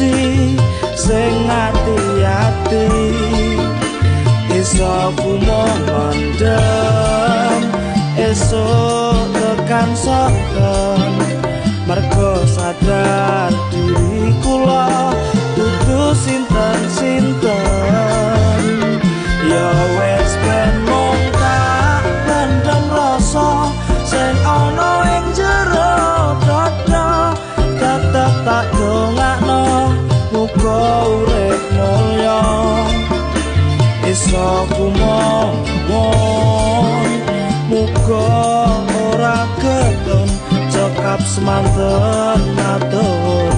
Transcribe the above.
siji sing ati-ati iso kumandhem esuk tekan soken mergo sadar diri kula dudu sinten-sinten ya wis ben mung tak pendem rasa sing ana ing jero dada tetep tak dongakno muga urip mulya iso kumawon muga ora gedon cekap semanten matur